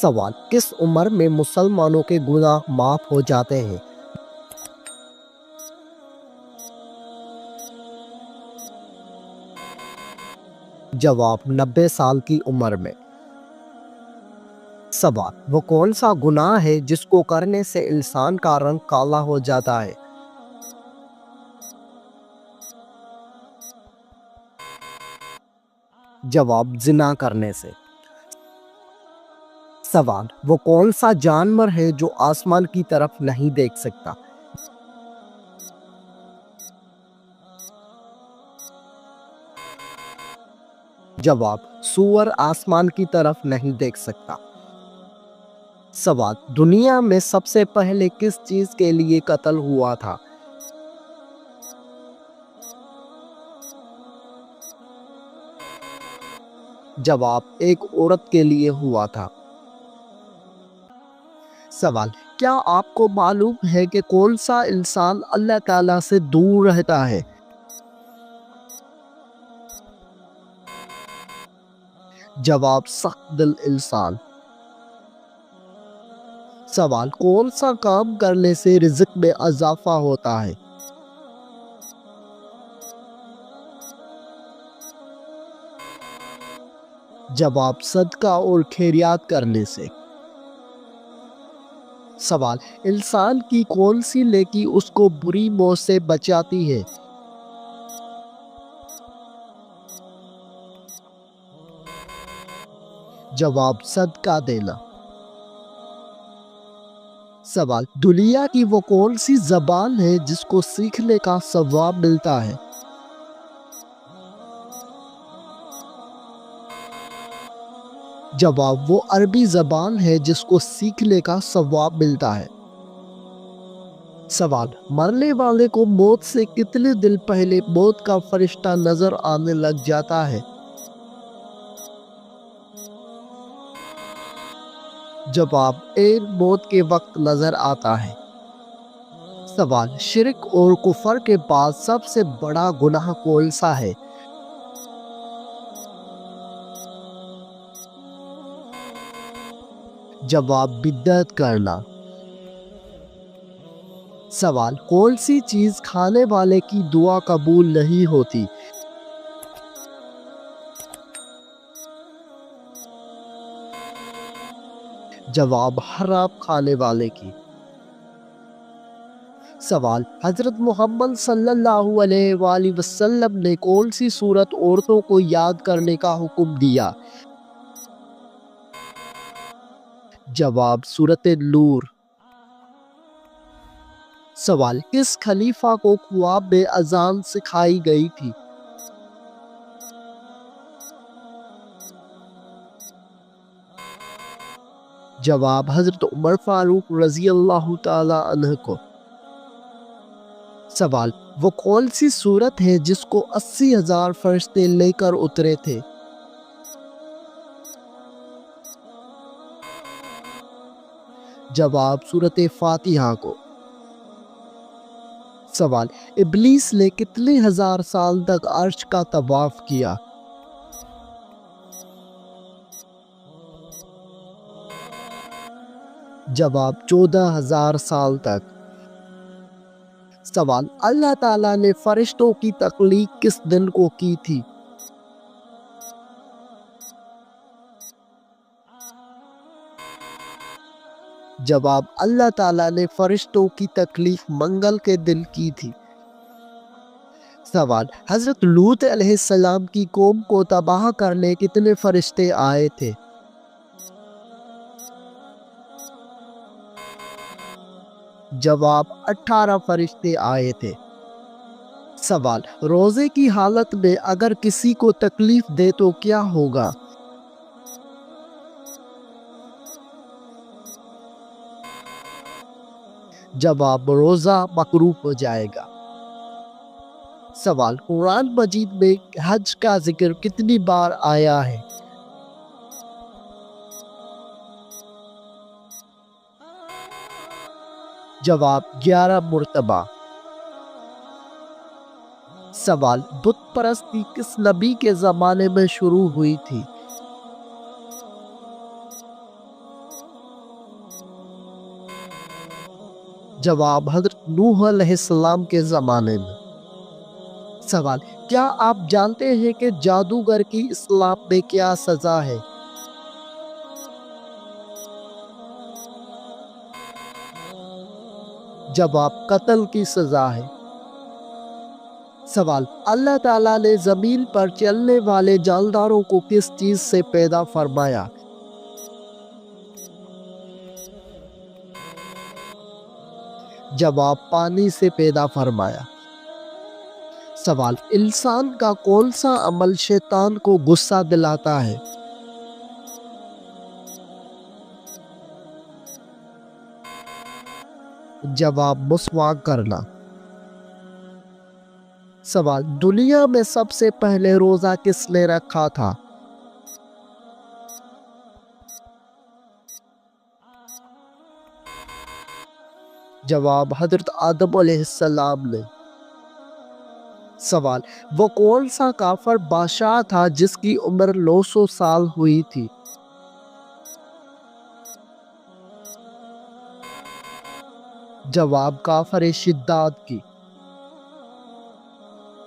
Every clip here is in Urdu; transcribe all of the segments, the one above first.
سوال: کس عمر میں مسلمانوں کے گناہ معاف ہو جاتے ہیں؟ جواب: 90 سال کی عمر میں۔ سوال: وہ کون سا گناہ ہے جس کو کرنے سے انسان کا رنگ کالا ہو جاتا ہے؟ جواب: زنا کرنے سے۔ سوال: وہ کون سا جانور ہے جو آسمان کی طرف نہیں دیکھ سکتا؟ جواب: سور آسمان کی طرف نہیں دیکھ سکتا۔ سوال: دنیا میں سب سے پہلے کس چیز کے لیے قتل ہوا تھا؟ جواب: ایک عورت کے لیے ہوا تھا۔ سوال: کیا آپ کو معلوم ہے کہ کون سا انسان اللہ تعالیٰ سے دور رہتا ہے؟ جواب: سخت دل انسان۔ سوال: کون سا کام کرنے سے رزق میں اضافہ ہوتا ہے؟ جواب: صدقہ اور خیرات کرنے سے۔ سوال: انسان کی کون سی نیکی اس کو بری موت سے بچاتی ہے؟ جواب: صدقہ دینا۔ سوال: دنیا کی وہ کون سی زبان ہے جس کو سیکھنے کا ثواب ملتا ہے؟ جواب: وہ عربی زبان ہے جس کو سیکھنے کا ثواب ملتا ہے۔ سوال: مرنے والے کو موت سے کتنے دن پہلے موت کا فرشتہ نظر آنے لگ جاتا ہے؟ جواب: عین موت کے وقت نظر آتا ہے۔ سوال: شرک اور کفر کے بعد سب سے بڑا گناہ کون سا ہے؟ جواب: بدعت کرنا۔ سوال: کون سی چیز کھانے والے کی دعا قبول نہیں ہوتی؟ جواب: حرام کھانے والے کی۔ سوال: حضرت محمد صلی اللہ علیہ وآلہ وسلم نے کون سی سورت عورتوں کو یاد کرنے کا حکم دیا؟ جواب: سورت نور۔ سوال: کس خلیفہ کو خواب میں اذان سکھائی گئی تھی؟ جواب: حضرت عمر فاروق رضی اللہ تعالی عنہ کو۔ سوال: وہ کون سی سورت ہے جس کو 80,000 فرشتے لے کر اترے تھے؟ جواب: سورت فاتحہ کو۔ سوال: ابلیس نے کتنے ہزار سال تک عرش کا طواف کیا؟ جواب: 14,000 سال تک۔ سوال: اللہ تعالیٰ نے فرشتوں کی تخلیق کس دن کو کی تھی؟ جواب: اللہ تعالیٰ نے فرشتوں کی تخلیق منگل کے دن کی تھی۔ سوال: حضرت لوط علیہ السلام کی قوم کو تباہ کرنے کتنے فرشتے آئے تھے؟ جواب: 18 فرشتے آئے تھے۔ سوال: روزے کی حالت میں اگر کسی کو تکلیف دے تو کیا ہوگا؟ جواب: روزہ مکروہ ہو جائے گا۔ سوال: قرآن مجید میں حج کا ذکر کتنی بار آیا ہے؟ جواب: 11 مرتبہ۔ سوال: بت پرستی کس نبی کے زمانے میں شروع ہوئی تھی؟ جواب حضرت نوح علیہ السلام کے زمانے میں۔ سوال، کیا آپ جانتے ہیں کہ جادوگر کی اسلام میں کیا سزا ہے؟ جواب قتل کی سزا ہے۔ سوال، اللہ تعالیٰ نے زمین پر چلنے والے جانداروں کو کس چیز سے پیدا فرمایا؟ جواب پانی سے پیدا فرمایا۔ سوال، انسان کا کون سا عمل شیطان کو غصہ دلاتا ہے؟ جواب مسواک کرنا۔ سوال، دنیا میں سب سے پہلے روزہ کس نے رکھا تھا؟ جواب حضرت آدم علیہ السلام نے۔ سوال، وہ کون سا کافر بادشاہ تھا جس کی عمر 900 سال ہوئی تھی؟ جواب کافر شداد کی۔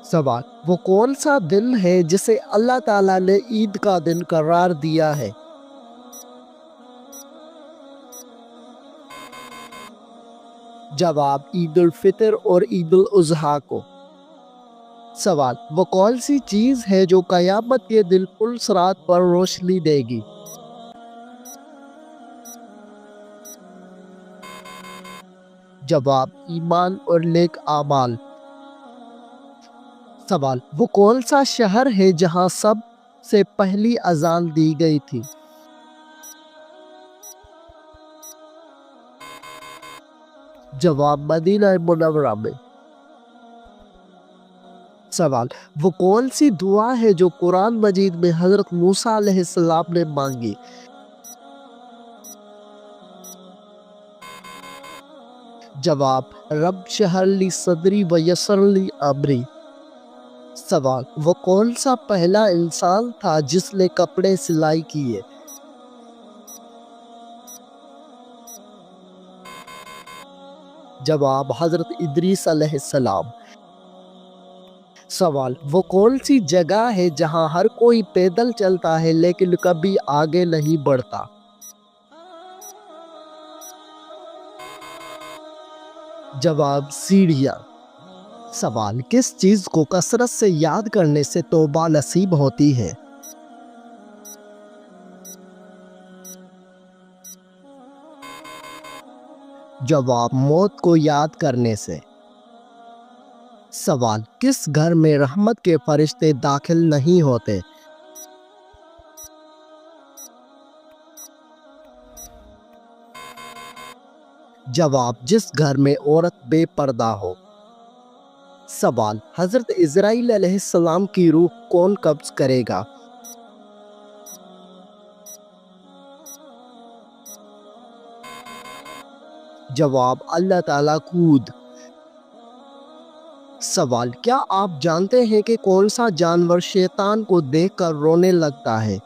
سوال، وہ کون سا دن ہے جسے اللہ تعالیٰ نے عید کا دن قرار دیا ہے؟ جواب عید الفطر اور عید الاضحیٰ کو۔ سوال، وہ کون سی چیز ہے جو قیامت کے دن پلسرات پر روشنی دے گی؟ جواب ایمان اور نیک اعمال۔ سوال، وہ کون سا شہر ہے جہاں سب سے پہلی اذان دی گئی تھی؟ جواب مدینہ منورہ میں۔ سوال، وہ کون سی دعا ہے جو قرآن مجید میں حضرت موسیٰ علیہ السلام نے مانگی؟ جواب رب اشرح لی صدری ویسر لی امری۔ سوال، وہ کون سا پہلا انسان تھا جس نے کپڑے سلائی کیے؟ جواب حضرت ادریس علیہ السلام۔ سوال، وہ کون سی جگہ ہے جہاں ہر کوئی پیدل چلتا ہے لیکن کبھی آگے نہیں بڑھتا؟ جواب سیڑھیاں۔ سوال، کس چیز کو کثرت سے یاد کرنے سے توبہ نصیب ہوتی ہے؟ جواب موت کو یاد کرنے سے۔ سوال، کس گھر میں رحمت کے فرشتے داخل نہیں ہوتے؟ جواب جس گھر میں عورت بے پردہ ہو۔ سوال، حضرت اسرائیل علیہ السلام کی روح کون قبض کرے گا؟ جواب اللہ تعالیٰ خود۔ سوال، کیا آپ جانتے ہیں کہ کون سا جانور شیطان کو دیکھ کر رونے لگتا ہے؟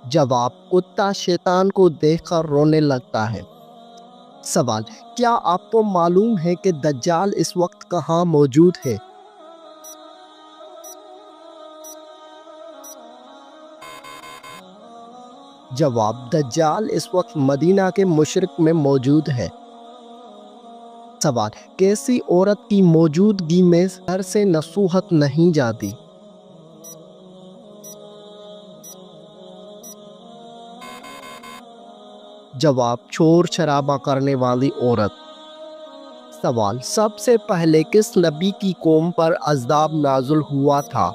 جواب کتا شیطان کو دیکھ کر رونے لگتا ہے۔ سوال، کیا آپ کو معلوم ہے کہ دجال اس وقت کہاں موجود ہے؟ جواب دجال اس وقت مدینہ کے مشرق میں موجود ہے۔ سوال، کیسی عورت کی موجودگی میں گھر سے نصیحت نہیں جاتی؟ جواب شور شرابہ کرنے والی عورت۔ سوال، سب سے پہلے کس نبی کی قوم پر عذاب نازل ہوا تھا؟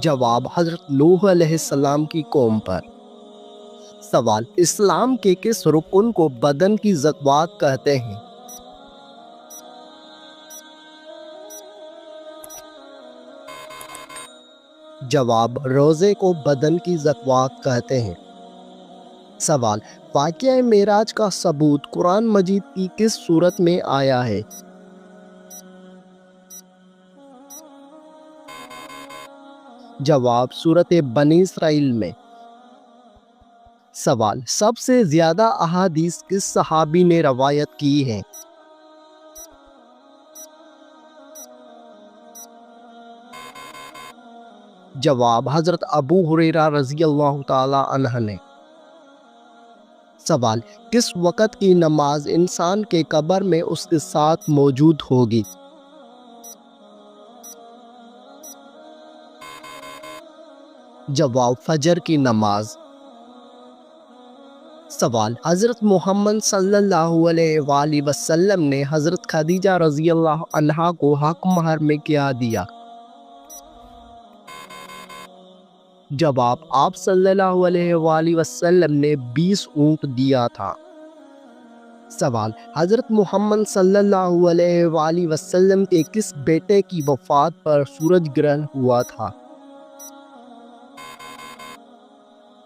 جواب حضرت نوح علیہ السلام کی قوم پر۔ سوال، اسلام کے کس رکن کو بدن کی زکوٰۃ کہتے ہیں؟ جواب روزے کو بدن کی زکوٰۃ کہتے ہیں۔ سوال، واقعہ معراج کا ثبوت قرآن مجید کی کس صورت میں آیا ہے؟ جواب سورۃ بنی اسرائیل میں۔ سوال سب سے زیادہ احادیث کس صحابی نے روایت کی ہیں؟ جواب حضرت ابو ہریرہ رضی اللہ تعالی عنہ نے۔ سوال کس وقت کی نماز انسان کے قبر میں اس کے ساتھ موجود ہوگی؟ جواب فجر کی نماز۔ سوال حضرت محمد صلی اللہ علیہ وآلہ وسلم نے حضرت خدیجہ رضی اللہ عنہا کو حق مہر میں کیا دیا؟ جواب آپ صلی اللہ علیہ وآلہ وسلم نے 20 اونٹ دیا تھا۔ سوال حضرت محمد صلی اللہ علیہ وآلہ وسلم کے کس بیٹے کی وفات پر سورج گرہن ہوا تھا؟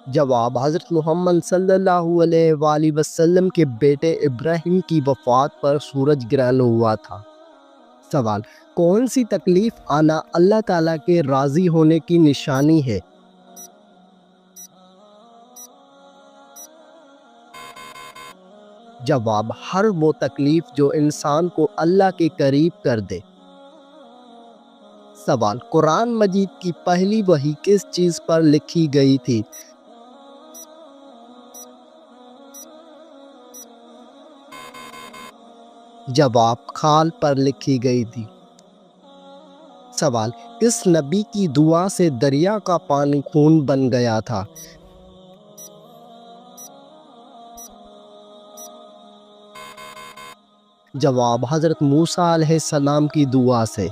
جواب حضرت محمد صلی اللہ علیہ وآلہ وسلم کے بیٹے ابراہیم کی وفات پر سورج گرہن ہوا تھا۔ سوال کون سی تکلیف آنا اللہ تعالیٰ کے راضی ہونے کی نشانی ہے؟ جواب ہر وہ تکلیف جو انسان کو اللہ کے قریب کر دے۔ سوال قرآن مجید کی پہلی وحی کس چیز پر لکھی گئی تھی؟ جواب کھال پر لکھی گئی تھی۔ سوال کس نبی کی دعا سے دریا کا پانی خون بن گیا تھا؟ جواب حضرت موسیٰ علیہ السلام کی دعا سے۔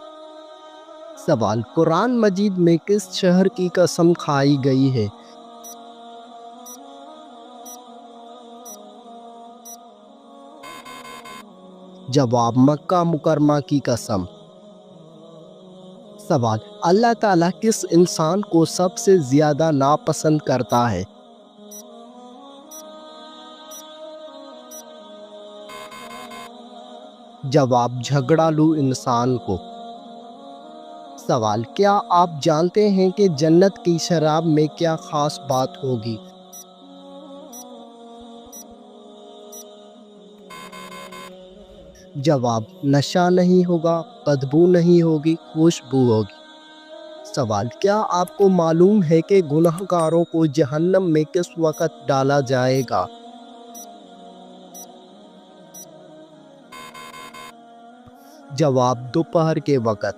سوال قرآن مجید میں کس شہر کی قسم کھائی گئی ہے؟ جواب مکہ مکرمہ کی قسم۔ سوال اللہ تعالیٰ کس انسان کو سب سے زیادہ ناپسند کرتا ہے؟ جواب جھگڑالو انسان کو۔ سوال کیا آپ جانتے ہیں کہ جنت کی شراب میں کیا خاص بات ہوگی؟ جواب نشہ نہیں ہوگا، بدبو نہیں ہوگی، خوشبو ہوگی۔ سوال کیا آپ کو معلوم ہے کہ گناہ گاروں کو جہنم میں کس وقت ڈالا جائے گا؟ جواب دوپہر کے وقت۔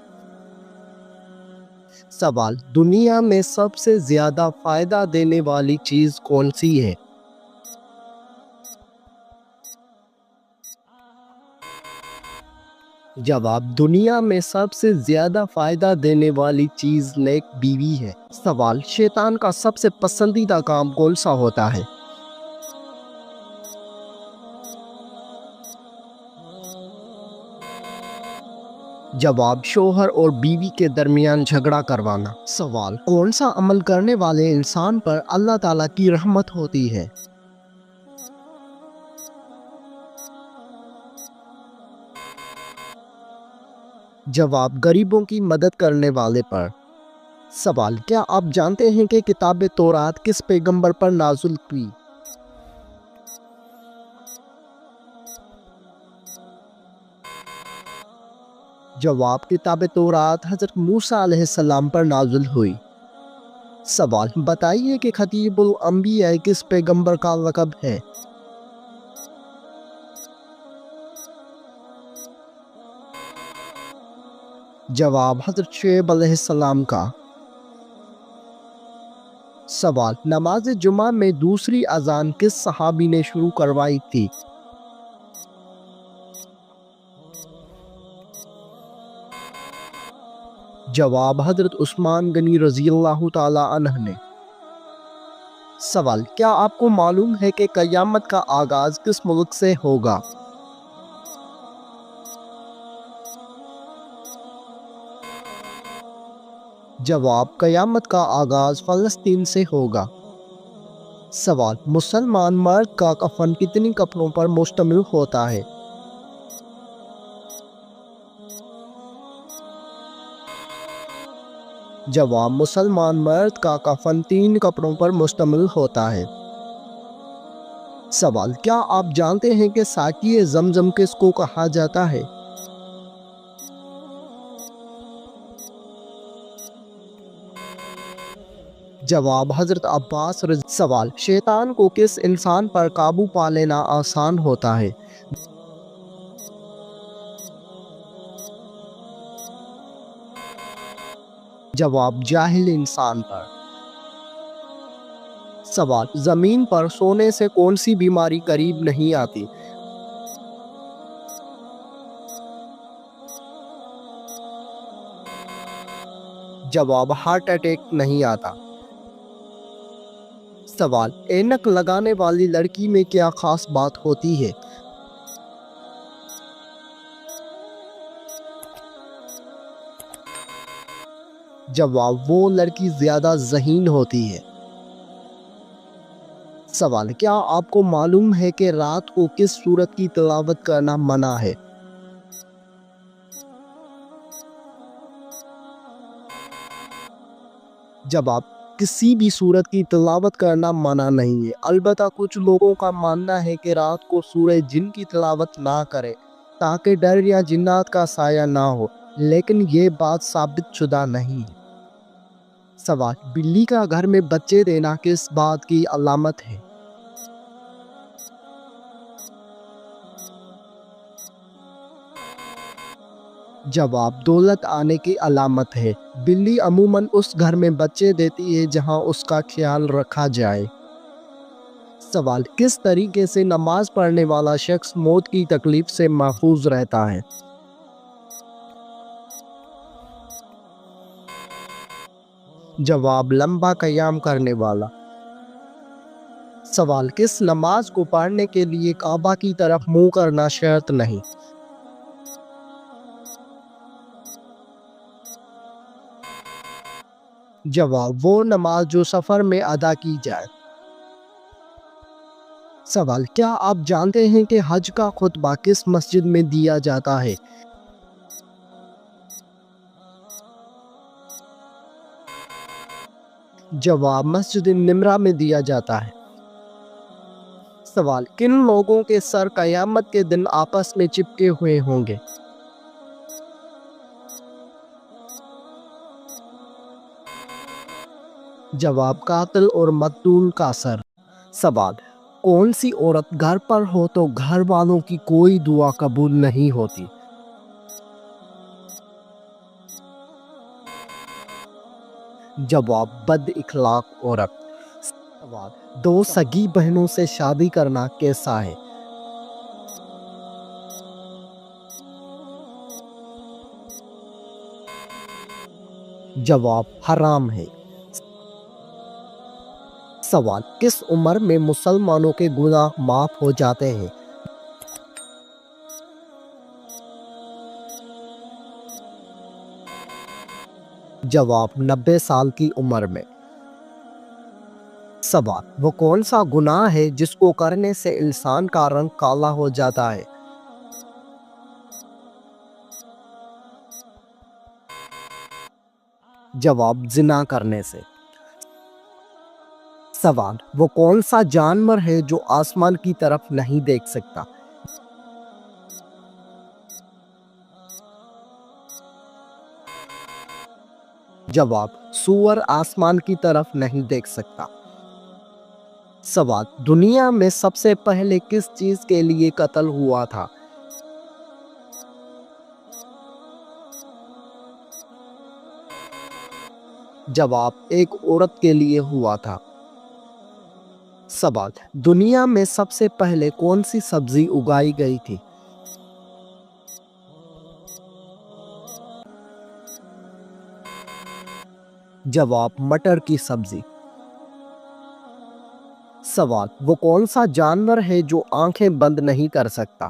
سوال دنیا میں سب سے زیادہ فائدہ دینے والی چیز کون سی ہے؟ جواب دنیا میں سب سے زیادہ فائدہ دینے والی چیز نیک بیوی ہے۔ سوال شیطان کا سب سے پسندیدہ کام کون سا ہوتا ہے؟ جواب شوہر اور بیوی کے درمیان جھگڑا کروانا۔ سوال کون سا عمل کرنے والے انسان پر اللہ تعالیٰ کی رحمت ہوتی ہے؟ جواب غریبوں کی مدد کرنے والے پر۔ سوال کیا آپ جانتے ہیں کہ کتاب تورات کس پیغمبر پر نازل ہوئی؟ جواب کتاب تورات حضرت موسیٰ علیہ السلام پر نازل ہوئی۔ سوال بتائیے کہ خطیب الانبیاء کس پیغمبر کا لقب ہے؟ جواب حضرت شعیب علیہ السلام کا۔ سوال نماز جمعہ میں دوسری اذان کس صحابی نے شروع کروائی تھی؟ جواب حضرت عثمان غنی رضی اللہ تعالی عنہ نے۔ سوال کیا آپ کو معلوم ہے کہ قیامت کا آغاز کس ملک سے ہوگا؟ جواب قیامت کا آغاز فلسطین سے ہوگا۔ سوال مسلمان مرد کا کفن کتنی کپڑوں پر مشتمل ہوتا ہے؟ جواب: مسلمان مرد کا کفن 3 کپڑوں پر مشتمل ہوتا ہے۔ سوال: کیا آپ جانتے ہیں کہ ساقی زمزم کس کو کہا جاتا ہے؟ جواب: حضرت عباس سوال: شیطان کو کس انسان پر قابو پا لینا آسان ہوتا ہے؟ جواب: جاہل انسان پر۔ سوال: زمین پر سونے سے کون سی بیماری قریب نہیں آتی؟ جواب: ہارٹ اٹیک نہیں آتا۔ سوال: اینک لگانے والی لڑکی میں کیا خاص بات ہوتی ہے؟ جواب: وہ لڑکی زیادہ ذہین ہوتی ہے۔ سوال: کیا آپ کو معلوم ہے کہ رات کو کس سورت کی تلاوت کرنا منع ہے؟ جواب: کسی بھی سورت کی تلاوت کرنا منع نہیں ہے، البتہ کچھ لوگوں کا ماننا ہے کہ رات کو سورہ جن کی تلاوت نہ کرے تاکہ ڈر یا جنات کا سایہ نہ ہو، لیکن یہ بات ثابت شدہ نہیں ہے۔ سوال: بلی کا گھر میں بچے دینا کس بات کی علامت ہے؟ جواب: دولت آنے کی علامت ہے۔ بلی عموماً اس گھر میں بچے دیتی ہے جہاں اس کا خیال رکھا جائے۔ سوال: کس طریقے سے نماز پڑھنے والا شخص موت کی تکلیف سے محفوظ رہتا ہے؟ جواب: لمبا قیام کرنے والا۔ سوال: کس نماز کو پڑھنے کے لیے کعبہ کی طرف منہ کرنا شرط نہیں؟ جواب: وہ نماز جو سفر میں ادا کی جائے۔ سوال: کیا آپ جانتے ہیں کہ حج کا خطبہ کس مسجد میں دیا جاتا ہے؟ جواب: مسجد نمرہ میں دیا جاتا ہے۔ سوال: کن لوگوں کے سر قیامت کے دن آپس میں چپکے ہوئے ہوں گے؟ جواب: قاتل اور مقتول کا سر۔ سوال: کون سی عورت گھر پر ہو تو گھر والوں کی کوئی دعا قبول نہیں ہوتی؟ جواب: بد اخلاق عورت۔ سوال: 2 سگی بہنوں سے شادی کرنا کیسا ہے؟ جواب: حرام ہے۔ سوال: کس عمر میں مسلمانوں کے گناہ معاف ہو جاتے ہیں؟ جواب: 90 سال کی عمر میں۔ سوال: وہ کون سا گناہ ہے جس کو کرنے سے انسان کا رنگ کالا ہو جاتا ہے؟ جواب: زنا کرنے سے۔ سوال: وہ کون سا جانور ہے جو آسمان کی طرف نہیں دیکھ سکتا؟ جواب: سور آسمان کی طرف نہیں دیکھ سکتا۔ سوال: دنیا میں سب سے پہلے کس چیز کے لیے قتل ہوا تھا؟ جواب: ایک عورت کے لیے ہوا تھا۔ سوال: دنیا میں سب سے پہلے کون سی سبزی اگائی گئی تھی؟ جواب: مٹر کی سبزی۔ سوال: وہ کون سا جانور ہے جو آنکھیں بند نہیں کر سکتا؟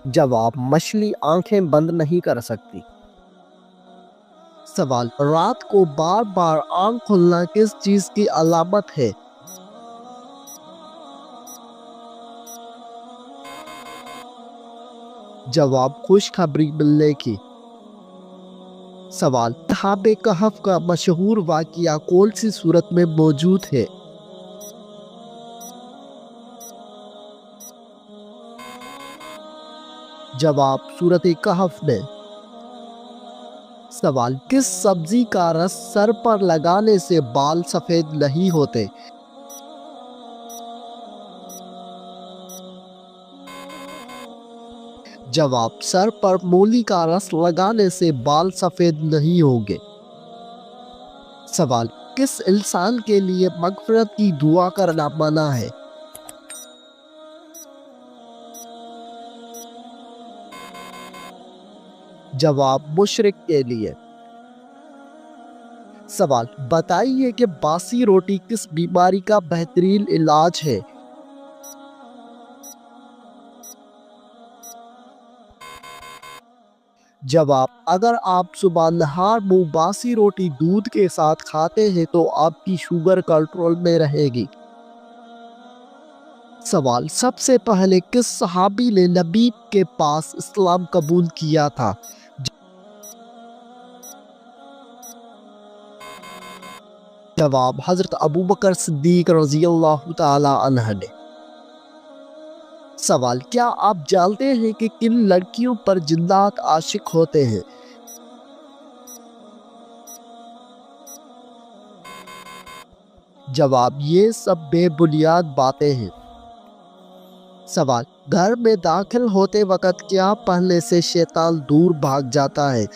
جواب: مچھلی آنکھیں بند نہیں کر سکتی۔ سوال: رات کو بار بار آنکھ کھلنا کس چیز کی علامت ہے؟ جواب خوشخبری ملنے کی۔ سوال اصحاب کہف کا مشہور واقعہ کون سی سورت میں موجود ہے؟ جواب سورت کہف میں۔ سوال کس سبزی کا رس سر پر لگانے سے بال سفید نہیں ہوتے؟ جواب سر پر مولی کا رس لگانے سے بال سفید نہیں ہوں گے۔ سوال کس انسان کے لیے مغفرت کی دعا کرنا منع ہے؟ جواب مشرک کے لیے۔ سوال بتائیے کہ باسی روٹی کس بیماری کا بہترین علاج ہے؟ جواب اگر آپ صبح نہار منہ باسی روٹی دودھ کے ساتھ کھاتے ہیں تو آپ کی شوگر کنٹرول میں رہے گی۔ سوال سب سے پہلے کس صحابی نے نبی کے پاس اسلام قبول کیا تھا؟ جواب حضرت ابوبکر صدیق رضی اللہ تعالی عنہ نے۔ سوال کیا آپ جانتے ہیں کہ کن لڑکیوں پر جنات عاشق ہوتے ہیں؟ جواب یہ سب بے بنیاد باتیں ہیں۔ سوال گھر میں داخل ہوتے وقت کیا پہننے سے شیطان دور بھاگ جاتا ہے؟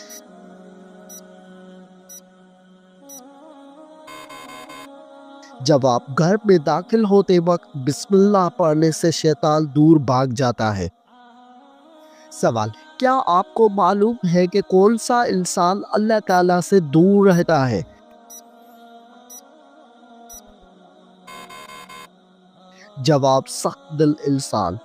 جواب گھر میں داخل ہوتے وقت بسم اللہ پڑھنے سے شیطان دور بھاگ جاتا ہے۔ سوال کیا آپ کو معلوم ہے کہ کون سا انسان اللہ تعالیٰ سے دور رہتا ہے؟ جواب سخت دل انسان۔